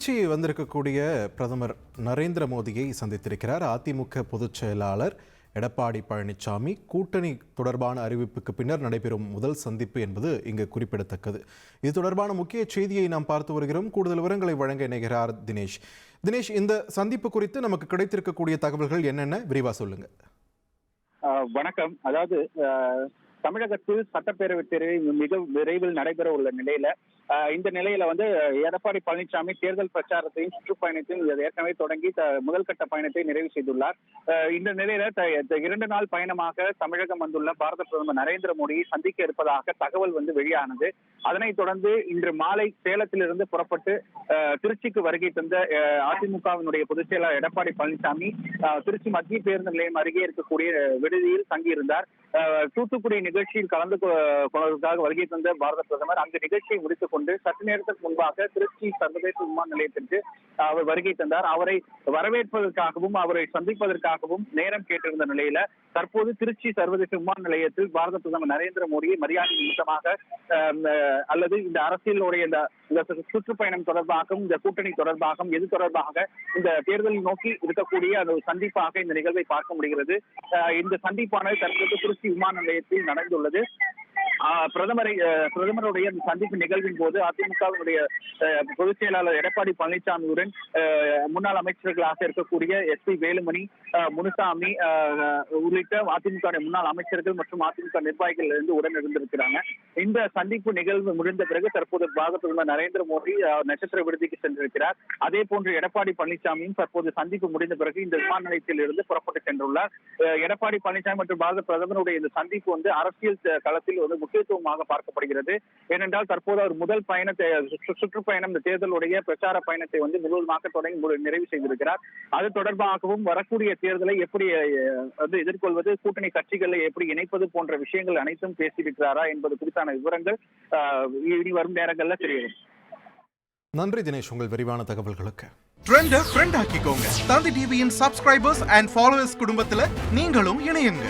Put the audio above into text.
திருச்சி வந்திருக்கக்கூடிய பிரதமர் நரேந்திர மோடியை சந்தித்திருக்கிறார். அதிமுக பொதுச் செயலாளர் எடப்பாடி பழனிசாமி கூட்டணி தொடர்பான அறிவிப்புக்கு பின்னர் நடைபெறும் முதல் சந்திப்பு என்பது இங்கு குறிப்பிடத்தக்கது. இது தொடர்பான முக்கிய செய்தியை நாம் பார்த்து வருகிறோம். கூடுதல் விவரங்களை வழங்க இணைகிறார் தினேஷ். தினேஷ், இந்த சந்திப்பு குறித்து நமக்கு கிடைத்திருக்கக்கூடிய தகவல்கள் என்னென்ன, விரிவா சொல்லுங்க. வணக்கம். அதாவது தமிழகத்தில் சட்டப்பேரவை தேர்வு மிக விரைவில் நடைபெற உள்ள நிலையில இந்த நிலையில எடப்பாடி பழனிசாமி தேர்தல் பிரச்சாரத்தையும் சுற்றுப்பயணத்தையும் ஏற்கனவே தொடங்கி முதல் கட்ட பயணத்தை நிறைவு செய்துள்ளார். இந்த நிலையில 2 நாள் பயணமாக தமிழகம் வந்துள்ள பாரத பிரதமர் நரேந்திர மோடியை சந்திக்க இருப்பதாக தகவல் வெளியானது. அதனைத் தொடர்ந்து இன்று மாலை சேலத்திலிருந்து புறப்பட்டு திருச்சிக்கு வருகை தந்த அதிமுகவினுடைய பொதுச் செயலாளர் எடப்பாடி பழனிசாமி திருச்சி மத்திய பேருந்து நிலையம் அருகே இருக்கக்கூடிய விடுதியில் தங்கியிருந்தார். தூத்துக்குடி நிகழ்ச்சியில் கலந்து கொள்வதற்காக வருகை தந்த பாரத பிரதமர் அங்கு நிகழ்ச்சியை முடித்துக் கொண்டு சற்று நேரத்திற்கு முன்பாக திருச்சி சர்வதேச விமான நிலையத்திற்கு அவர் வருகை தந்தார். அவரை வரவேற்பதற்காகவும் அவரை சந்திப்பதற்காகவும் நேரம் கேட்டிருந்த நிலையில தற்போது திருச்சி சர்வதேச விமான நிலையத்தில் பாரத பிரதமர் நரேந்திர மோடியை மரியாதை நிமித்தமாக அல்லது இந்த அரசியலுடைய இந்த சுற்றுப்பயணம் தொடர்பாகவும் இந்த கூட்டணி தொடர்பாகவும் எது தொடர்பாக இந்த தேர்தலை நோக்கி இருக்கக்கூடிய அந்த சந்திப்பாக இந்த நிகழ்வை பார்க்க முடிகிறது. இந்த சந்திப்பானது தற்போது திருச்சி விமான நிலையத்தில் நடந்துள்ளது. பிரதமருடைய சந்திப்பு நிகழ்வின் போது அதிமுகவினுடைய பொதுச் செயலாளர் எடப்பாடி பழனிசாமியுடன் முன்னாள் அமைச்சர்களாக இருக்கக்கூடிய SP வேலுமணி, முனுசாமி உள்ளிட்ட அதிமுக முன்னாள் அமைச்சர்கள் மற்றும் அதிமுக நிர்வாகிகள் இருந்து உடன் இருந்திருக்கிறாங்க. இந்த சந்திப்பு நிகழ்வு முடிந்த பிறகு தற்போது பாரத பிரதமர் நரேந்திர மோடி நட்சத்திர விடுதிக்கு சென்றிருக்கிறார். அதே போன்று எடப்பாடி பழனிசாமியும் தற்போது சந்திப்பு முடிந்த பிறகு இந்த விமான நிலையத்தில் இருந்து புறப்பட்டு சென்றுள்ளார். எடப்பாடி பழனிசாமி மற்றும் பாரத பிரதமருடைய இந்த சந்திப்பு அரசியல் களத்தில் முக்கியத்துவமாக பார்க்கப்படுகிறது. ஏனென்றால் தற்போது அவர் முதல் பயணத்தை சுற்றுப்பயணம் இந்த தேர்தலுடைய பிரச்சார பயணத்தை முழுவதுமாக தொடங்கி நிறைவு செய்திருக்கிறார். அது தொடர்பாகவும் வரக்கூடிய தேர்தலை எப்படி எதிர்கொள்வது, கூட்டணி கட்சிகளை எப்படி இணைப்பது போன்ற விஷயங்கள் அனைத்தும் பேசியிருக்கிறாரா என்பது குறித்தான விவரங்கள் இனி வரும் நேரங்களில் தெரியும். நன்றி தினேஷ், உங்கள் விரிவான தகவல்களுக்கு. ட்ரெண்ட ஃப்ரெண்ட் ஆக்கிக்கோங்க. தந்தி டிவியின் சப்ஸ்கிரைபர்ஸ் அண்ட் ஃபாலோவர்ஸ் குடும்பத்துல நீங்களும் இணையுங்க.